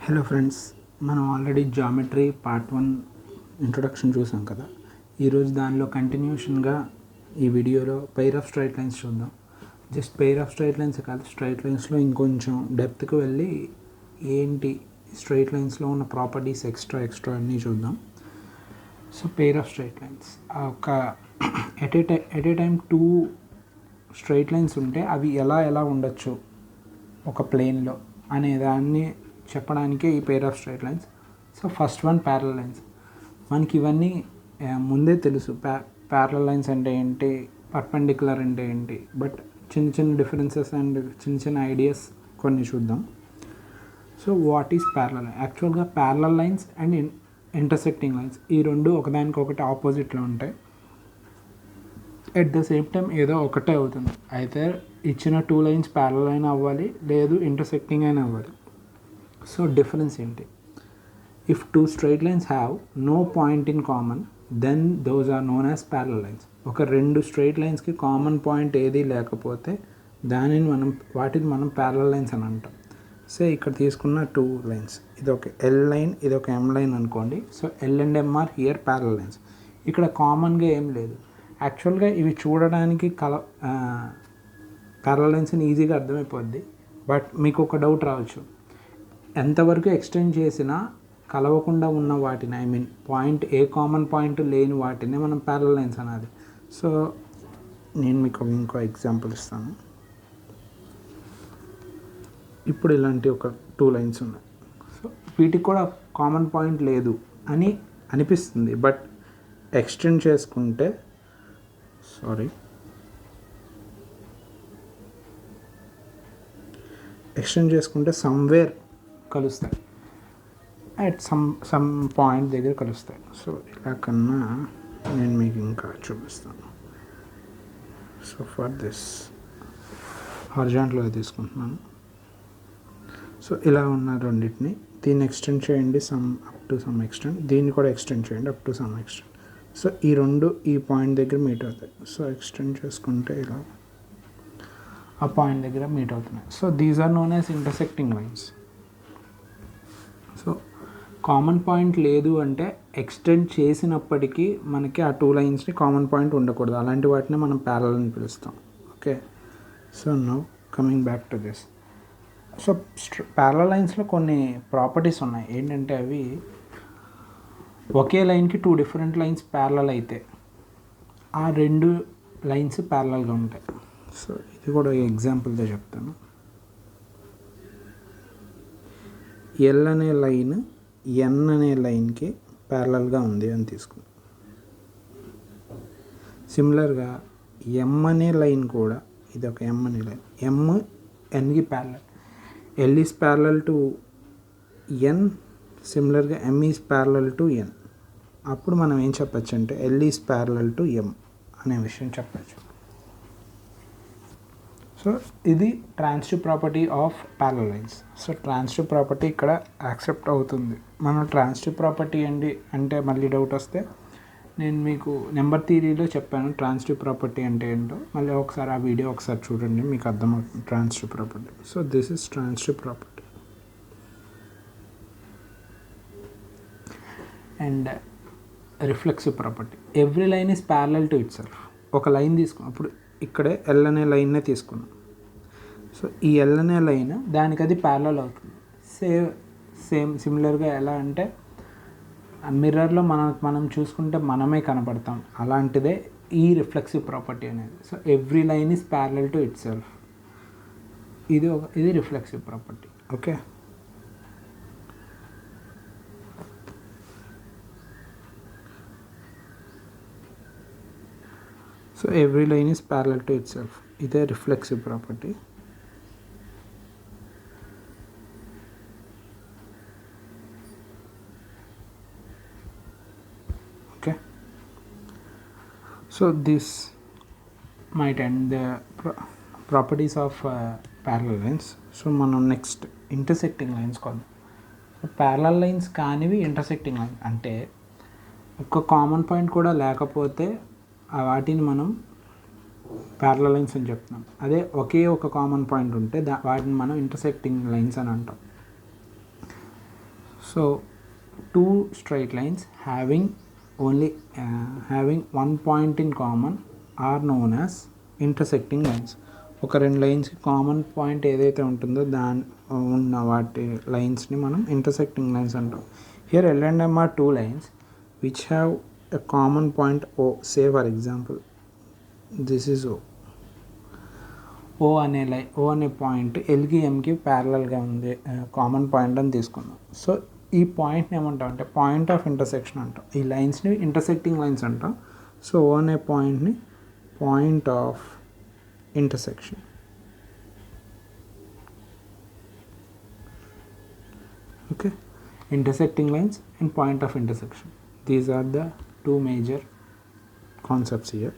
Hello friends, మనం already geometry part 1 introduction చూసాం కదా. ఈరోజు దానిలో కంటిన్యూషన్గా ఈ వీడియోలో పెయిర్ ఆఫ్ స్ట్రైట్ లైన్స్ చూద్దాం. Just pair of straight lines కాదు, స్ట్రైట్ లైన్స్లో ఇంకొంచెం డెప్త్కి వెళ్ళి ఏంటి స్ట్రైట్ లైన్స్లో ఉన్న ప్రాపర్టీస్ ఎక్స్ట్రా అన్నీ చూద్దాం. So pair of straight lines ఒక at a time 2 straight lines ఉంటే అవి ఎలా ఉండొచ్చు ఒక ప్లేన్లో అనే దాన్ని చెప్పడానికే ఈ pair of straight lines. So first one parallel lines. మనకి ఇవన్నీ ముందే తెలుసు, ప్యారలల్ లైన్స్ అంటే ఏంటి, పర్పెండిక్యులర్ అంటే ఏంటి, బట్ చిన్న డిఫరెన్సెస్ అండ్ చిన్న ఐడియాస్ కొన్ని చూద్దాం. So what is parallel? యాక్చువల్గా parallel lines and intersecting lines ఈ రెండు ఒకదానికొకటి ఆపోజిట్లో ఉంటాయి. ఎట్ ద సేమ్ టైం ఏదో ఒకటే అవుతుంది. అయితే ఇచ్చిన 2 లైన్స్ ప్యారలల్ అయినా అవ్వాలి, లేదు ఇంటర్సెక్టింగ్ అయినా అవ్వాలి. సో డిఫరెన్స్ ఏంటి? If 2 straight lines have no point in common, then those are known as parallel lines. ఒక 2 స్ట్రైట్ లైన్స్కి కామన్ పాయింట్ ఏది లేకపోతే వాటిని మనం ప్యారలల్ లైన్స్ అని అంటాం. సో ఇక్కడ తీసుకున్న 2 లైన్స్, ఇది ఒక ఎల్ లైన్, ఇది ఒక ఎం లైన్ అనుకోండి. So L and M R here parallel lines. ఇక్కడ కామన్గా ఏం లేదు. యాక్చువల్గా ఇవి చూడడానికి ప్యారలల్ లైన్స్ అని ఈజీగా అర్థమైపోద్ది. బట్ మీకు ఒక డౌట్ రావచ్చు, ఎంతవరకు ఎక్స్టెండ్ చేసినా కలవకుండా ఉన్న వాటిని, పాయింట్ ఏ కామన్ పాయింట్ లేని వాటిని మనం ప్యారలల్ లైన్స్ అనాలి. సో నేను మీకు ఇంకో ఎగ్జాంపుల్ ఇస్తాను. ఇప్పుడు ఇలాంటి ఒక 2 లైన్స్ ఉన్నాయి. సో వీటికి కూడా కామన్ పాయింట్ లేదు అని అనిపిస్తుంది, బట్ ఎక్స్టెండ్ చేసుకుంటే సమ్వేర్ కలుస్తాయి, అట్ సమ్ పాయింట్ దగ్గర కలుస్తాయి. సో ఇలా కన్నా నేను మీకు ఇంకా చూపిస్తాను. సో ఫర్ దిస్ హారిజాంటల్గా తీసుకుంటున్నాను. సో ఇలా ఉన్న రెండింటిని దీన్ని ఎక్స్టెండ్ చేయండి అప్ టు సమ్ ఎక్స్టెంట్, దీన్ని కూడా ఎక్స్టెండ్ చేయండి up to some extent. So ఈ రెండు ఈ పాయింట్ దగ్గర మీట్ అవుతాయి. సో ఎక్స్టెండ్ చేసుకుంటే ఇలా ఆ పాయింట్ దగ్గర మీట్ అవుతున్నాయి. So these are known as intersecting lines. So common point లేదు అంటే ఎక్స్టెండ్ చేసినప్పటికీ మనకి ఆ 2 లైన్స్ని కామన్ పాయింట్ ఉండకూడదు. అలాంటి వాటిని మనం ప్యారలల్ అని పిలుస్తాం. Okay, so now coming back to this. So parallel లైన్స్లో కొన్ని ప్రాపర్టీస్ ఉన్నాయి. ఏంటంటే అవి ఒకే లైన్కి 2 డిఫరెంట్ లైన్స్ ప్యారలల్ అయితే ఆ 2 లైన్స్ ప్యారలల్గా ఉంటాయి. సో ఇది కూడా ఎగ్జాంపుల్తో చెప్తాను. ఎల్ అనే లైన్ ఎన్ అనే లైన్కి ప్యారలల్గా ఉంది అని తీసుకున్నాం. సిమిలర్గా ఎం అనే లైన్ కూడా, ఇది ఒక ఎం అనే లైన్, ఎం ఎన్కి parallel, L is parallel to N, సిమిలర్గా M is parallel to N. అప్పుడు మనం ఏం చెప్పచ్చు అంటే L is parallel to M అనే విషయం చెప్పచ్చు. సో ఇది transitive property of parallel lines. So transitive property ఇక్కడ యాక్సెప్ట్ అవుతుంది. మనం ట్రాన్సిటివ్ ప్రాపర్టీ ఏంటి అంటే మళ్ళీ డౌట్ వస్తే నేను మీకు నెంబర్ థియరీలో చెప్పాను ట్రాన్సిటివ్ ప్రాపర్టీ అంటే ఏంటో. మళ్ళీ ఒకసారి ఆ వీడియో ఒకసారి చూడండి, మీకు అర్థమవుతుంది transitive property. So this is transitive property. And reflexive property. Every line is parallel to it self. ఒక లైన్ తీసుకున్నాం, అప్పుడు ఇక్కడే ఎల్ అనే లైన్నే తీసుకున్నాం. సో ఈ ఎల్ అనే లైన్ దానికి అది ప్యారలల్ అవుతుంది. సేమ్ సిమిలర్గా ఎలా అంటే మిర్రర్లో మనం చూసుకుంటే మనమే కనపడతాం, అలాంటిదే ఈ రిఫ్లెక్సివ్ ప్రాపర్టీ అనేది. So every line is parallel to itself. ఇది reflexive property. Okay, so every line is parallel to itself, ఇదే reflexive property. Okay, so this might end the properties of parallel lines. So మనం next intersecting lines కొద్దాం. సో parallel lines కానివి intersecting lines అంటే ఒక common point కూడా లేకపోతే వాటిని మనం ప్యారలల్ లైన్స్ అని చెప్తున్నాం. అదే ఒకే ఒక కామన్ పాయింట్ ఉంటే వాటిని మనం ఇంటర్సెక్టింగ్ లైన్స్ అని అంటాం. So two straight lines having only having one point in common are known as intersecting lines. ఒక రెండు లైన్స్కి కామన్ పాయింట్ ఏదైతే ఉంటుందో ఉన్న వాటి లైన్స్ని మనం ఇంటర్సెక్టింగ్ లైన్స్ అంటాం. Here L and M are two lines which have a common point O. Say for example, this is O. O అనే point ఎల్కి ఎంకి ప్యారలల్గా ఉంది, కామన్ పాయింట్ అని తీసుకున్నాం. సో ఈ పాయింట్ని ఏమంటాం అంటే పాయింట్ ఆఫ్ ఇంటర్సెక్షన్ అంటాం. ఈ లైన్స్ని ఇంటర్సెక్టింగ్ లైన్స్ అంటాం. సో O అనే పాయింట్ని point of intersection. Okay, intersecting lines and point of intersection, these are the two major concepts here.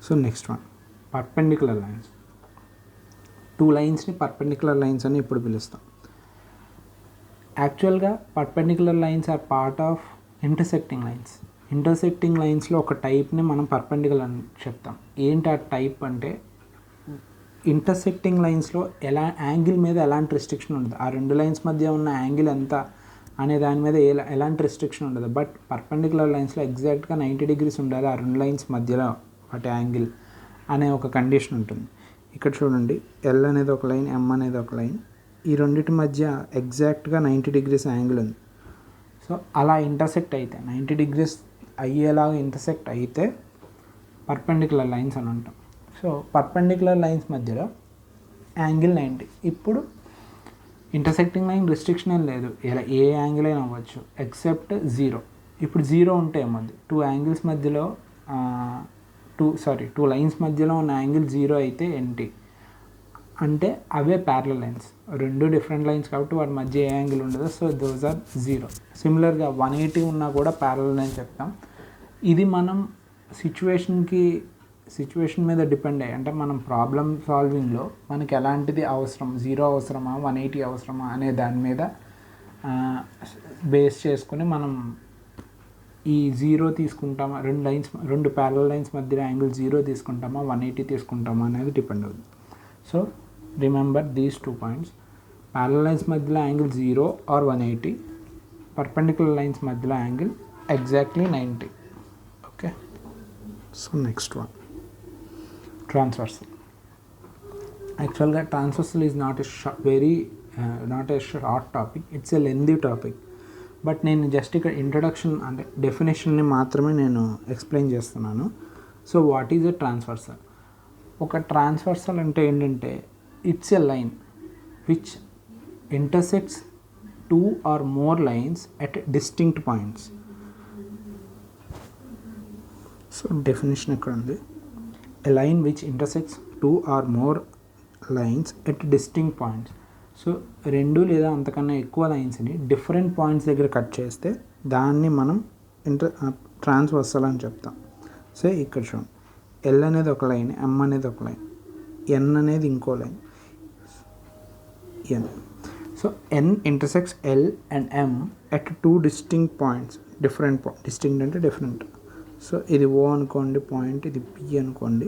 So next one, perpendicular lines. Two lines ni perpendicular lines అని ఇప్పుడు పిలుస్తాం. యాక్చువల్గా perpendicular lines are part of intersecting lines. Intersecting లైన్స్లో ఒక టైప్ని మనం perpendicular అని చెప్తాం. ఏంటి ఆ టైప్ అంటే ఇంటర్సెక్టింగ్ లైన్స్లో యాంగిల్ మీద ఎలాంటి రెస్ట్రిక్షన్ ఉండదు. ఆ రెండు లైన్స్ మధ్య ఉన్న యాంగిల్ ఎంత అనే దాని మీద ఎలాంటి రెస్ట్రిక్షన్ ఉండదు. బట్ పర్పెండిక్యులర్ లైన్స్లో ఎగ్జాక్ట్గా 90 degrees ఉండాలి ఆ రెండు లైన్స్ మధ్యలో వాటి యాంగిల్ అనే ఒక కండిషన్ ఉంటుంది. ఇక్కడ చూడండి, ఎల్ అనేది ఒక లైన్, ఎం అనేది ఒక లైన్, ఈ రెండింటి మధ్య ఎగ్జాక్ట్గా 90 degrees యాంగిల్ ఉంది. సో అలా ఇంటర్సెక్ట్ అయితే 90 degrees అయ్యేలాగా ఇంటర్సెక్ట్ అయితే పర్పెండిక్యులర్ లైన్స్ అని అంటాం. సో పర్పెండిక్యులర్ లైన్స్ మధ్యలో యాంగిల్ 90. ఇప్పుడు ఇంటర్సెక్టింగ్ లైన్ రెస్ట్రిక్షన్ ఏం లేదు, ఇలా ఏ యాంగిల్ అయినా అవ్వచ్చు ఎక్సెప్ట్ 0. ఇప్పుడు 0 ఉంటే ఏమవుద్ది, టూ యాంగిల్స్ మధ్యలో టూ లైన్స్ మధ్యలో ఉన్న యాంగిల్ 0 అయితే ఏంటి అంటే అవే ప్యారలల్ లైన్స్. రెండు డిఫరెంట్ లైన్స్ కాబట్టి వాటి మధ్య ఏ యాంగిల్ ఉండదు. So those are 0. సిమిలర్గా 180 ఉన్నా కూడా ప్యారలల్ అని చెప్తాం. ఇది మనం సిచ్యువేషన్ మీద డిపెండ్ అయ్యి, అంటే మనం ప్రాబ్లమ్ సాల్వింగ్లో మనకి ఎలాంటిది అవసరం, 0 అవసరమా 180 అవసరమా అనే దాని మీద బేస్ చేసుకుని మనం ఈ 0 తీసుకుంటామా, రెండు ప్యారలల్ లైన్స్ మధ్య యాంగిల్ 0 తీసుకుంటామా 180 తీసుకుంటామా అనేది డిపెండ్ అవుతుంది. So remember these 2 points. Parallel lines మధ్యలో యాంగిల్ 0 or 180, పర్పెండిక్యులర్ లైన్స్ మధ్యలో angle exactly 90. Okay, so next one, transversal. యాక్చువల్గా transversal is not a short topic, it's a lengthy topic. But నేను just ఇక్కడ introduction అంటే డెఫినేషన్ని మాత్రమే నేను ఎక్స్ప్లెయిన్ చేస్తున్నాను. So what is a transversal? ఒక ట్రాన్స్వర్సల్ అంటే ఏంటంటే it's a line which intersects 2 or more lines at distinct points. So definition ఇక్కడ ఉంది, a line which intersects 2 or more lines at distinct points. సో 2 లేదా అంతకన్నా ఎక్కువ లైన్స్ని డిఫరెంట్ పాయింట్స్ దగ్గర కట్ చేస్తే దాన్ని మనం ట్రాన్స్వర్సల్ అని చెప్తాం. సో ఇక్కడ చూడండి, ఎల్ అనేది ఒక లైన్, ఎం అనేది ఒక లైన్, ఎన్ అనేది ఇంకో line, N. So N intersects L and M at 2 distinct points. Distinct అంటే డిఫరెంట్. సో ఇది ఓ అనుకోండి పాయింట్, ఇది పి అనుకోండి.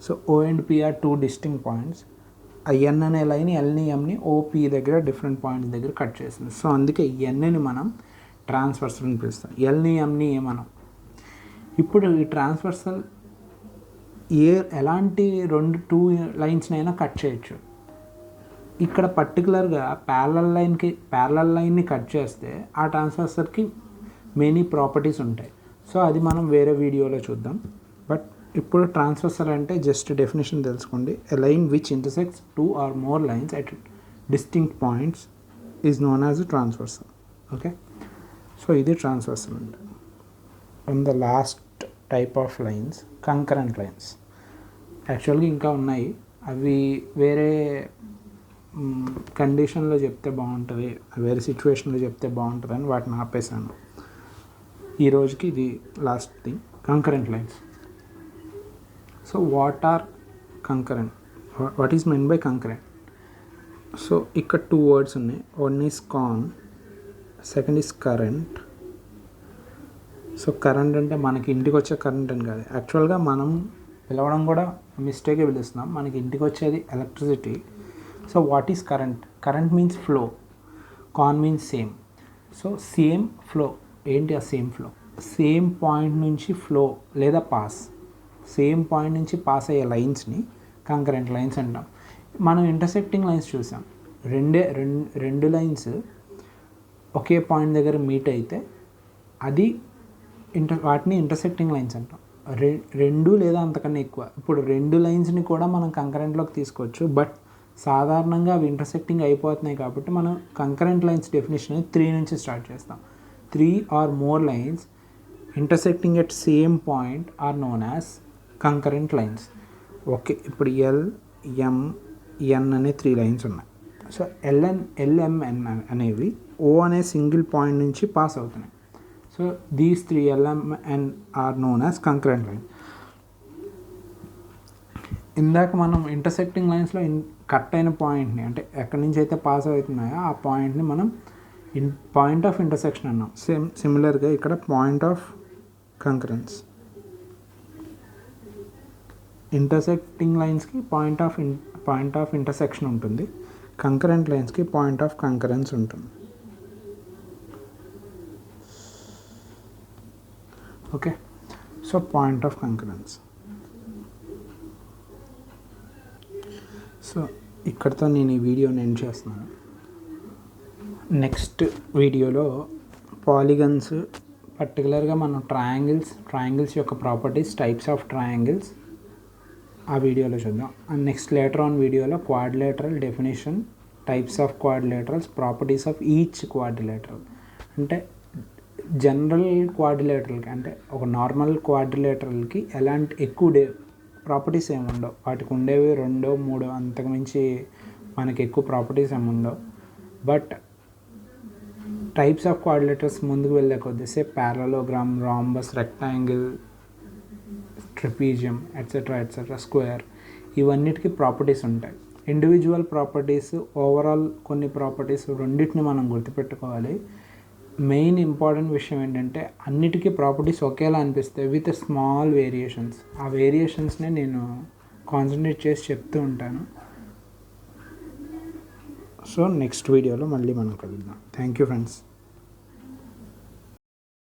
So O and P are 2 distinct points. ఆ ఎన్ అనే లైన్ ఎల్ని ఎంని ఓపి దగ్గర డిఫరెంట్ పాయింట్స్ దగ్గర కట్ చేస్తుంది. సో అందుకే ఎన్ని మనం ట్రాన్స్వర్సల్ అని పిలుస్తాం, ఎల్ని ఎంని ఏమనం. ఇప్పుడు ఈ ట్రాన్స్వర్సల్ ఎలాంటి 2 లైన్స్నైనా కట్ చేయొచ్చు. ఇక్కడ పర్టికులర్గా ప్యారలల్ లైన్ని కట్ చేస్తే ఆ ట్రాన్స్వర్సల్కి మెనీ ప్రాపర్టీస్ ఉంటాయి. సో అది మనం వేరే వీడియోలో చూద్దాం. బట్ ఇప్పుడు ట్రాన్స్వర్సల్ అంటే జస్ట్ డెఫినేషన్ తెలుసుకోండి, a line which intersects 2 or more lines at distinct points is known as a transversal. Okay, so ఇది ట్రాన్స్వర్సల్ అంటే. And the last type of lines concurrent lines. యాక్చువల్గా ఇంకా ఉన్నాయి, అవి వేరే కండిషన్లో చెప్తే బాగుంటుంది, వేరే సిచ్యువేషన్లో చెప్తే బాగుంటుంది అని వాటిని ఆపేసాను. ఈ రోజుకి ఇది last thing, concurrent lines. So what are concurrent, what is mean by concurrent? So ఇక్కడ 2 words ఉన్నాయి, one is con, second is current. So current అంటే మనకి ఇంటికి వచ్చే కరెంట్ అని కాదు, యాక్చువల్గా మనం పిలవడం కూడా మిస్టేకే పిలుస్తున్నాం, మనకి ఇంటికి వచ్చేది electricity. So what is current? Current means flow. Con means same. So same flow ఏంటి? ఆ సేమ్ ఫ్లో సేమ్ పాయింట్ నుంచి ఫ్లో లేదా పాస్, సేమ్ పాయింట్ నుంచి పాస్ అయ్యే లైన్స్ని కంకరెంట్ లైన్స్ అంటాం. మనం ఇంటర్సెక్టింగ్ లైన్స్ చూసాం. రెండు లైన్స్ ఒకే పాయింట్ దగ్గర మీట్ అయితే అది వాటిని ఇంటర్సెక్టింగ్ లైన్స్ అంటాం. రెండు లేదా అంతకన్నా ఎక్కువ. ఇప్పుడు రెండు లైన్స్ని కూడా మనం కంకరెంట్లోకి తీసుకోవచ్చు, బట్ సాధారణంగా అవి ఇంటర్సెక్టింగ్ అయిపోతున్నాయి కాబట్టి మనం కంకరెంట్ లైన్స్ డెఫినేషన్ 3 నుంచి స్టార్ట్ చేస్తాం. 3 or more lines intersecting at same point are known as concurrent lines. Okay, ఇప్పుడు ఎల్, ఎం, ఎన్ అనే 3 లైన్స్ ఉన్నాయి. సో ఎల్ఎంఎన్ అనేవి ఓ అనే సింగిల్ పాయింట్ నుంచి పాస్ అవుతున్నాయి. So these 3 LMN are known as concurrent line. ఇందాక మనం ఇంటర్సెక్టింగ్ లైన్స్లో కట్ అయిన పాయింట్ని, అంటే ఎక్కడి నుంచి అయితే పాస్ అవుతున్నాయో ఆ పాయింట్ని మనం పాయింట్ ఆఫ్ ఇంటర్సెక్షన్ అన్నాం. సిమిలర్గా ఇక్కడ పాయింట్ ఆఫ్ కంకరెన్స్. ఇంటర్సెక్టింగ్ లైన్స్కి పాయింట్ ఆఫ్ ఇంటర్సెక్షన్ ఉంటుంది, కంకరెంట్ లైన్స్కి పాయింట్ ఆఫ్ కంకరెన్స్ ఉంటుంది. Okay, so point of concurrence. So ఇక్కడితో నేను ఈ వీడియోని ఎండ్ చేస్తున్నాను. నెక్స్ట్ వీడియోలో పాలిగన్స్, పర్టికులర్గా మనం ట్రయాంగిల్స్ యొక్క ప్రాపర్టీస్, టైప్స్ ఆఫ్ ట్రయాంగిల్స్ ఆ వీడియోలో చూద్దాం. అండ్ నెక్స్ట్ లేటర్ ఆన్ వీడియోలో quadrilateral definition, types of quadrilaterals, properties of each quadrilateral. అంటే జనరల్ క్వాడ్రిలేటరల్కి, అంటే ఒక నార్మల్ క్వాడ్రిలేటరల్కి ఎలాంటి ఎక్కువ ప్రాపర్టీస్ ఏమి ఉండవు. వాటికి ఉండేవి 2, 3, అంతకుమించి మనకి ఎక్కువ ప్రాపర్టీస్ ఏమి ఉండవు. బట్ టైప్స్ ఆఫ్ క్వాడ్రిలేటర్స్ ముందుకు వెళ్ళే కొద్దిసే parallelogram, rhombus, rectangle, trapezium, etcetera, square, ఇవన్నిటికీ ప్రాపర్టీస్ ఉంటాయి. ఇండివిజువల్ ప్రాపర్టీస్, ఓవరాల్ కొన్ని ప్రాపర్టీస్, రెండింటిని మనం గుర్తుపెట్టుకోవాలి. మెయిన్ ఇంపార్టెంట్ విషయం ఏంటంటే అన్నిటికీ ప్రాపర్టీస్ ఒకేలా అనిపిస్తాయి విత్ స్మాల్ వేరియేషన్స్. ఆ వేరియేషన్స్నే నేను కాన్సన్ట్రేట్ చేసి చెప్తూ ఉంటాను. సో నెక్స్ట్ వీడియోలో మళ్ళీ మనం కలుద్దాం. Thank you friends.